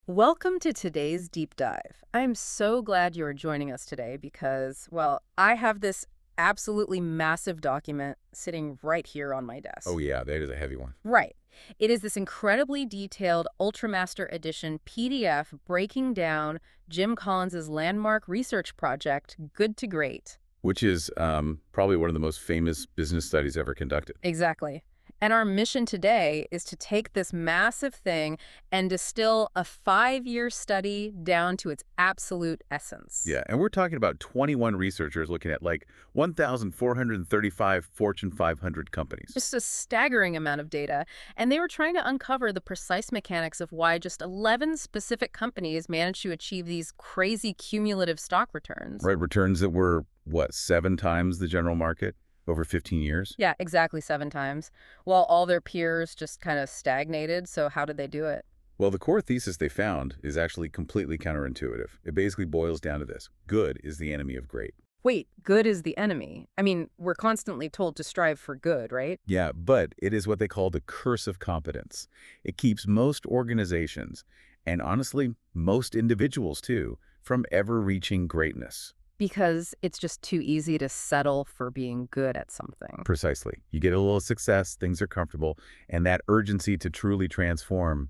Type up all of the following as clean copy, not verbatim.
Welcome to today's deep dive. I'm so glad you are joining us today because, well, I have this absolutely massive document sitting right here on my Oh desk. yeah, that is a heavy one. Right. It is this incredibly detailed Ultramaster Edition PDF breaking down Jim Collins's landmark research project, Good to Great. Which is probably one of the most famous business studies ever conducted. Exactly. And our mission today is to take this massive thing and distill a 5-year study down to its absolute essence. Yeah, and we're talking about 21 researchers looking at like 1,435 Fortune 500 companies. Just a staggering amount of data, and they were trying to uncover the precise mechanics of why just 11 specific companies managed to achieve these crazy cumulative stock returns. Right, returns that were, what, 7 times the general market over 15 years? Yeah, exactly 7 times, while all their peers just kind of stagnated. So how did they do it? Well, the core thesis they found is actually completely counterintuitive. It basically boils down to this: good is the enemy of great. Wait, good is the enemy. I mean, we're constantly told to strive for good, right? Yeah, but it is what they call the curse of competence. It keeps most organizations, and honestly, most individuals too, from ever reaching greatness. Because it's just too easy to settle for being good at something. Precisely. You get a little success, things are comfortable, and that urgency to truly transform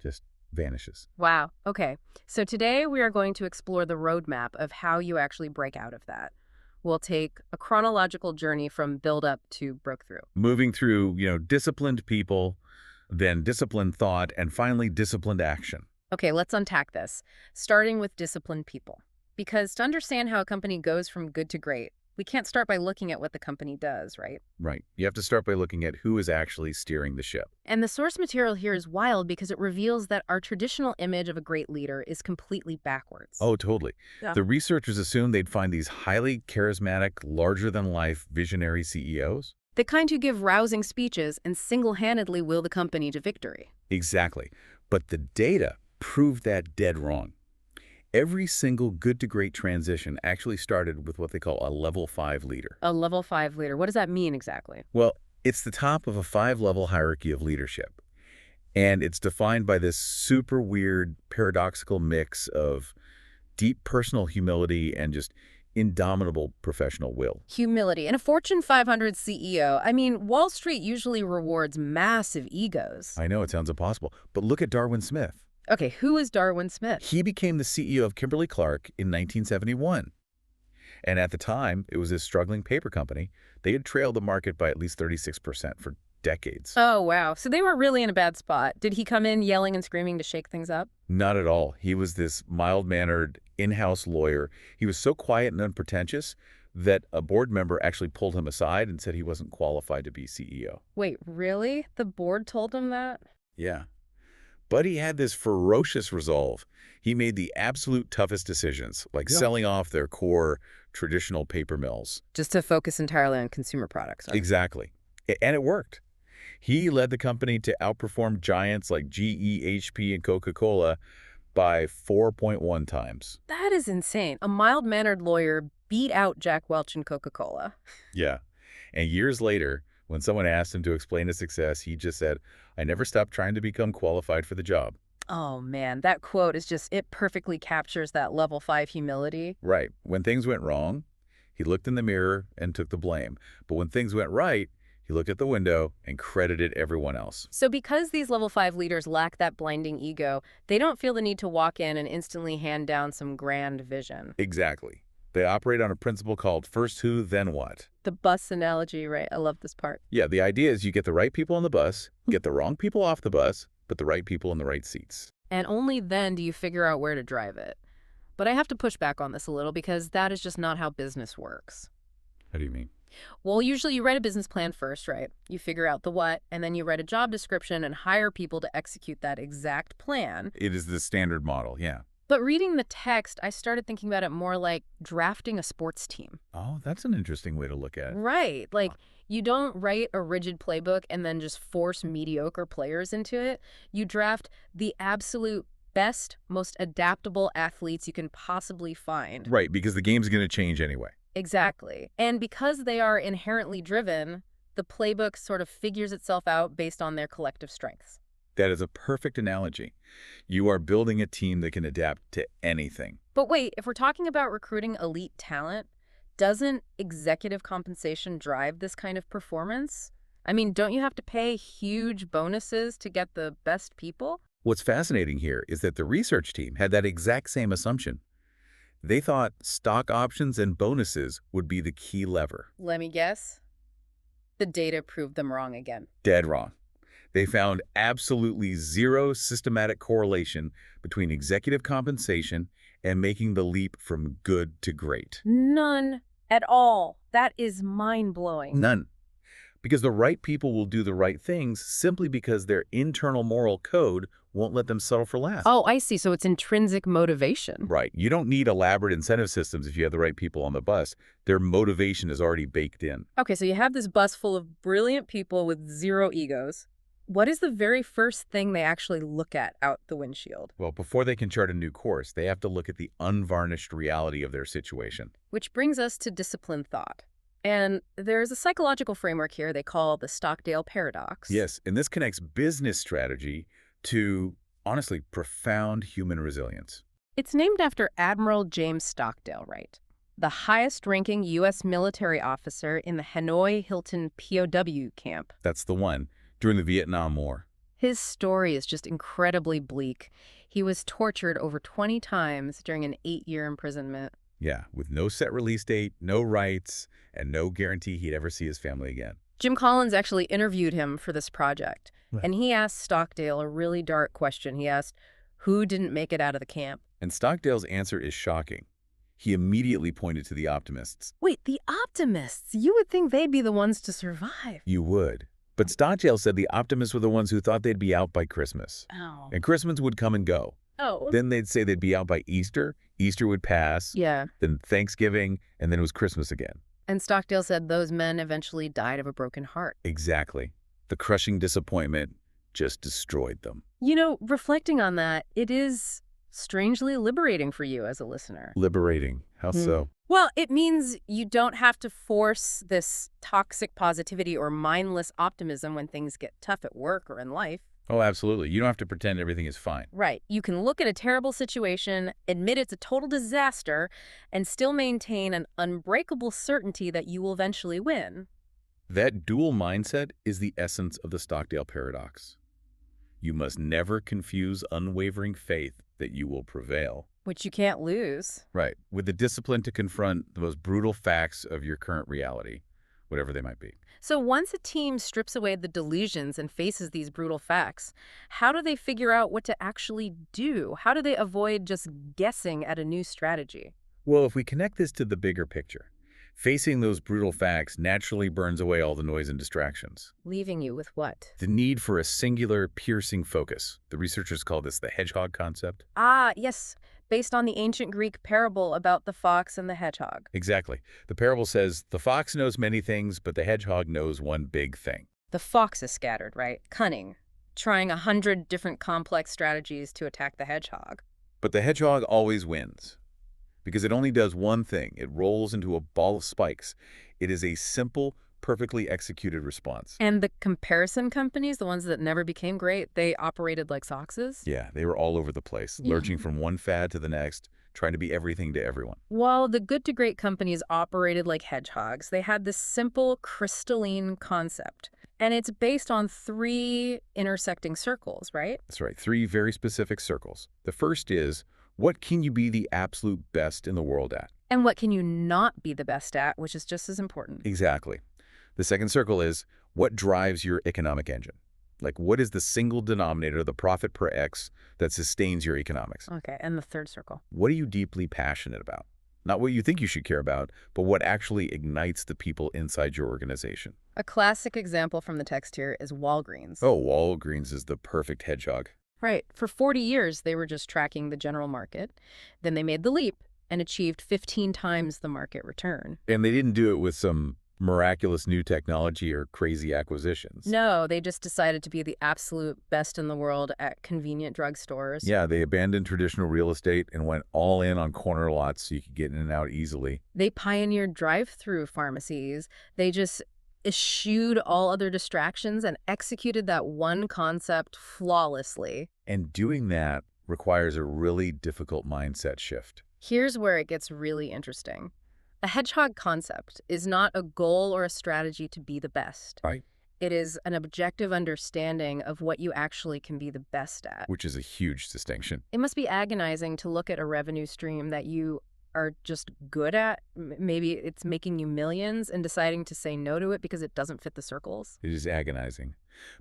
just vanishes. Wow. Okay. So today we are going to explore the roadmap of how you actually break out of that. We'll take a chronological journey from build up to breakthrough. Moving through, disciplined people, then disciplined thought, and finally disciplined action. Okay, let's unpack this, starting with disciplined people. Because to understand how a company goes from good to great, we can't start by looking at what the company does, right? Right. You have to start by looking at who is actually steering the ship. And the source material here is wild because it reveals that our traditional image of a great leader is completely backwards. Oh, totally. Yeah. The researchers assumed they'd find these highly charismatic, larger-than-life visionary CEOs. The kind who give rousing speeches and single-handedly will the company to victory. Exactly. But the data proved that dead wrong. Every single good to great transition actually started with what they call a level 5 leader. A level 5 leader. What does that mean exactly? Well, it's the top of a 5-level hierarchy of leadership. And it's defined by this super weird, paradoxical mix of deep personal humility and just indomitable professional will. Humility. And a Fortune 500 CEO, I mean, Wall Street usually rewards massive egos. I know it sounds impossible, but look at Darwin Smith. Okay, who is Darwin Smith? He became the CEO of Kimberly-Clark in 1971. And at the time, it was this struggling paper company. They had trailed the market by at least 36% for decades. Oh, wow. So they weren't really in a bad spot. Did he come in yelling and screaming to shake things up? Not at all. He was this mild-mannered, in-house lawyer. He was so quiet and unpretentious that a board member actually pulled him aside and said he wasn't qualified to be CEO. Wait, really? The board told him that? Yeah. But he had this ferocious resolve. He made the absolute toughest decisions, like selling off their core traditional paper mills. Just to focus entirely on consumer products. Right? Exactly. And it worked. He led the company to outperform giants like GE, HP, and Coca-Cola by 4.1 times. That is insane. A mild-mannered lawyer beat out Jack Welch and Coca-Cola. Yeah. And years later, when someone asked him to explain his success, he just said, "I never stopped trying to become qualified for the job." Oh, man, that quote is just, it perfectly captures that level 5 humility. Right. When things went wrong, he looked in the mirror and took the blame. But when things went right, he looked at the window and credited everyone else. So because these level 5 leaders lack that blinding ego, they don't feel the need to walk in and instantly hand down some grand vision. Exactly. They operate on a principle called first who, then what. The bus analogy, right? I love this part. Yeah, the idea is you get the right people on the bus, get the wrong people off the bus, but the right people in the right seats. And only then do you figure out where to drive it. But I have to push back on this a little because that is just not how business works. How do you mean? Well, usually you write a business plan first, right? You figure out the what, and then you write a job description and hire people to execute that exact plan. It is the standard model, yeah. But reading the text, I started thinking about it more like drafting a sports team. Oh, that's an interesting way to look at it. Right. Like, you don't write a rigid playbook and then just force mediocre players into it. You draft the absolute best, most adaptable athletes you can possibly find. Right, because the game's going to change anyway. Exactly. And because they are inherently driven, the playbook sort of figures itself out based on their collective strengths. That is a perfect analogy. You are building a team that can adapt to anything. But wait, if we're talking about recruiting elite talent, doesn't executive compensation drive this kind of performance? I mean, don't you have to pay huge bonuses to get the best people? What's fascinating here is that the research team had that exact same assumption. They thought stock options and bonuses would be the key lever. Let me guess. The data proved them wrong again. Dead wrong. They found absolutely zero systematic correlation between executive compensation and making the leap from good to great. None at all. That is mind-blowing. None. Because the right people will do the right things simply because their internal moral code won't let them settle for less. Oh, I see. So it's intrinsic motivation. Right. You don't need elaborate incentive systems if you have the right people on the bus. Their motivation is already baked in. Okay, so you have this bus full of brilliant people with zero egos. What is the very first thing they actually look at out the windshield? Well, before they can chart a new course, they have to look at the unvarnished reality of their situation. Which brings us to disciplined thought. And there's a psychological framework here they call the Stockdale paradox. Yes, and this connects business strategy to, honestly, profound human resilience. It's named after Admiral James Stockdale, right? The highest-ranking U.S. military officer in the Hanoi Hilton POW camp. That's the one, during the Vietnam War. His story is just incredibly bleak. He was tortured over 20 times during an 8-year imprisonment. Yeah, with no set release date, no rights, and no guarantee he'd ever see his family again. Jim Collins actually interviewed him for this project, Right. and he asked Stockdale a really dark question. He asked, who didn't make it out of the camp? And Stockdale's answer is shocking. He immediately pointed to the optimists. Wait, the optimists? You would think they'd be the ones to survive. You would. But Stockdale said the optimists were the ones who thought they'd be out by Christmas. Oh. And Christmas would come and go. Oh. Then they'd say they'd be out by Easter. Easter would pass. Yeah. Then Thanksgiving, and then it was Christmas again. And Stockdale said those men eventually died of a broken heart. Exactly. The crushing disappointment just destroyed them. You know, reflecting on that, it is strangely liberating for you as a listener. Liberating. How so? Well, it means you don't have to force this toxic positivity or mindless optimism when things get tough at work or in life. Oh, absolutely. You don't have to pretend everything is fine. Right. You can look at a terrible situation, admit it's a total disaster, and still maintain an unbreakable certainty that you will eventually win. That dual mindset is the essence of the Stockdale paradox. You must never confuse unwavering faith that you will prevail. Which you can't lose. Right. With the discipline to confront the most brutal facts of your current reality, whatever they might be. So once a team strips away the delusions and faces these brutal facts, how do they figure out what to actually do? How do they avoid just guessing at a new strategy? Well, if we connect this to the bigger picture, facing those brutal facts naturally burns away all the noise and distractions. Leaving you with what? The need for a singular, piercing focus. The researchers call this the hedgehog concept. Ah, yes. Based on the ancient Greek parable about the fox and the hedgehog. Exactly. The parable says, the fox knows many things, but the hedgehog knows one big thing. The fox is scattered, right? Cunning. Trying 100 different complex strategies to attack the hedgehog. But the hedgehog always wins. Because it only does one thing. It rolls into a ball of spikes. It is a simple, perfectly executed response. And the comparison companies, the ones that never became great, they operated like foxes? Yeah, they were all over the place, lurching from one fad to the next, trying to be everything to everyone. While the good to great companies operated like hedgehogs, they had this simple, crystalline concept. And it's based on 3 intersecting circles, right? That's right, 3 very specific circles. The first is, what can you be the absolute best in the world at? And what can you not be the best at, which is just as important. Exactly. The second circle is, what drives your economic engine? Like, what is the single denominator, the profit per X, that sustains your economics? Okay, and the third circle. What are you deeply passionate about? Not what you think you should care about, but what actually ignites the people inside your organization. A classic example from the text here is Walgreens. Oh, Walgreens is the perfect hedgehog. Right. For 40 years, they were just tracking the general market. Then they made the leap and achieved 15 times the market return. And they didn't do it with some miraculous new technology or crazy acquisitions. No, they just decided to be the absolute best in the world at convenient drugstores. Yeah, they abandoned traditional real estate and went all in on corner lots so you could get in and out easily. They pioneered drive-through pharmacies. They just eschewed all other distractions and executed that one concept flawlessly. And doing that requires a really difficult mindset shift. Here's where it gets really interesting. A hedgehog concept is not a goal or a strategy to be the best. Right. It is an objective understanding of what you actually can be the best at. Which is a huge distinction. It must be agonizing to look at a revenue stream that you are just good at. Maybe it's making you millions and deciding to say no to it because it doesn't fit the circles. It is agonizing.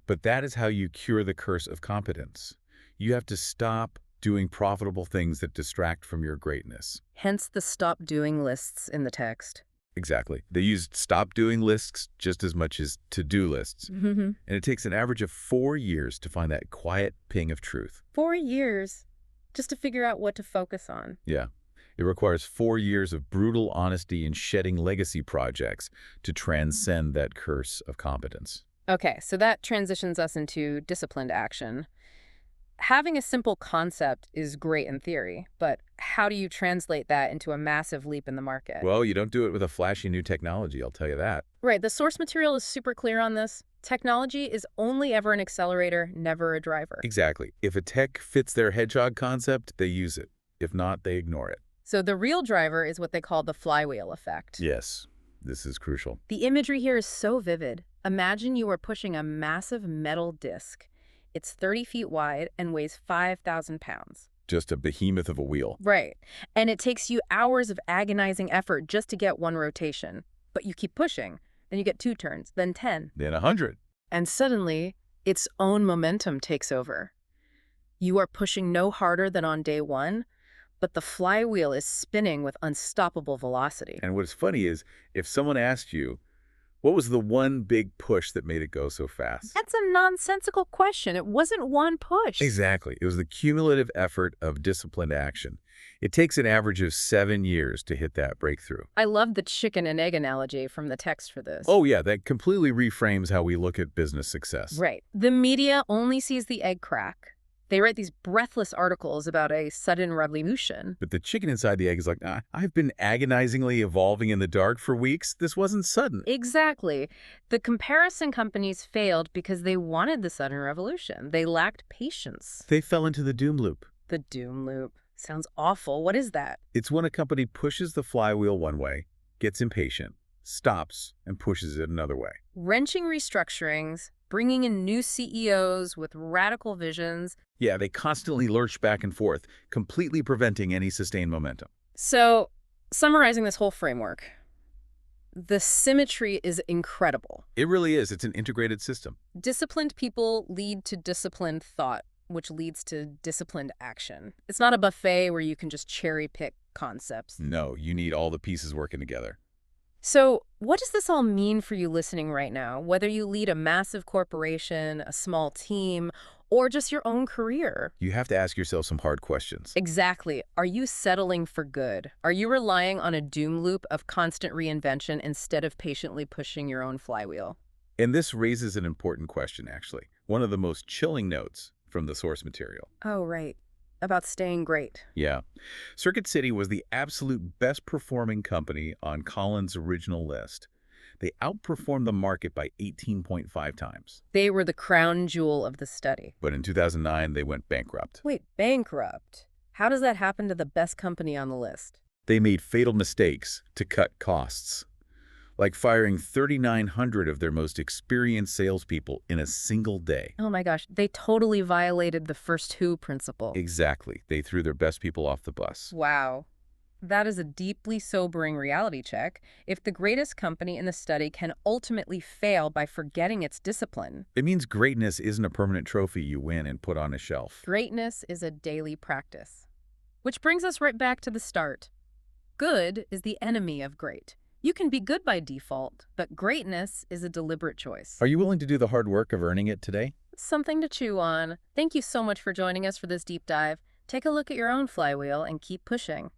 But that is how you cure the curse of competence. You have to stop doing profitable things that distract from your greatness. Hence the stop doing lists in the text. Exactly. They used stop doing lists just as much as to-do lists. Mm-hmm. And it takes an average of 4 years to find that quiet ping of truth. 4 years just to figure out what to focus on. Yeah. It requires 4 years of brutal honesty and shedding legacy projects to transcend that curse of competence. Okay, so that transitions us into disciplined action. Having a simple concept is great in theory, but how do you translate that into a massive leap in the market? Well, you don't do it with a flashy new technology, I'll tell you that. Right, the source material is super clear on this. Technology is only ever an accelerator, never a driver. Exactly. If a tech fits their hedgehog concept, they use it. If not, they ignore it. So the real driver is what they call the flywheel effect. Yes, this is crucial. The imagery here is so vivid. Imagine you are pushing a massive metal disc. It's 30 feet wide and weighs 5,000 pounds. Just a behemoth of a wheel. Right. And it takes you hours of agonizing effort just to get one rotation. But you keep pushing. Then you get 2 turns, then 10. Then 100. And suddenly, its own momentum takes over. You are pushing no harder than on day 1, but the flywheel is spinning with unstoppable velocity. And what's funny is, if someone asked you, what was the one big push that made it go so fast? That's a nonsensical question. It wasn't one push. Exactly. It was the cumulative effort of disciplined action. It takes an average of 7 years to hit that breakthrough. I love the chicken and egg analogy from the text for this. Oh yeah, that completely reframes how we look at business success. Right. The media only sees the egg crack. They write these breathless articles about a sudden revolution. But the chicken inside the egg is like, I've been agonizingly evolving in the dark for weeks. This wasn't sudden. Exactly. The comparison companies failed because they wanted the sudden revolution. They lacked patience. They fell into the doom loop. The doom loop. Sounds awful. What is that? It's when a company pushes the flywheel one way, gets impatient, stops, and pushes it another way. Wrenching restructurings, bringing in new CEOs with radical visions. Yeah, they constantly lurch back and forth, completely preventing any sustained momentum. So, summarizing this whole framework, the symmetry is incredible. It really is. It's an integrated system. Disciplined people lead to disciplined thought, which leads to disciplined action. It's not a buffet where you can just cherry pick concepts. No, you need all the pieces working together. So what does this all mean for you listening right now? Whether you lead a massive corporation, a small team, or just your own career? You have to ask yourself some hard questions. Exactly. Are you settling for good? Are you relying on a doom loop of constant reinvention instead of patiently pushing your own flywheel? And this raises an important question, actually. One of the most chilling notes from the source material. Oh, right. About staying great. Yeah. Circuit City was the absolute best performing company on Collins' original list. They outperformed the market by 18.5 times. They were the crown jewel of the study. But in 2009, they went bankrupt. Wait, bankrupt? How does that happen to the best company on the list? They made fatal mistakes to cut costs, like firing 3,900 of their most experienced salespeople in a single day. Oh my gosh, they totally violated the first who principle. Exactly. They threw their best people off the bus. Wow. That is a deeply sobering reality check. If the greatest company in the study can ultimately fail by forgetting its discipline. It means greatness isn't a permanent trophy you win and put on a shelf. Greatness is a daily practice. Which brings us right back to the start. Good is the enemy of great. You can be good by default, but greatness is a deliberate choice. Are you willing to do the hard work of earning it today? Something to chew on. Thank you so much for joining us for this deep dive. Take a look at your own flywheel and keep pushing.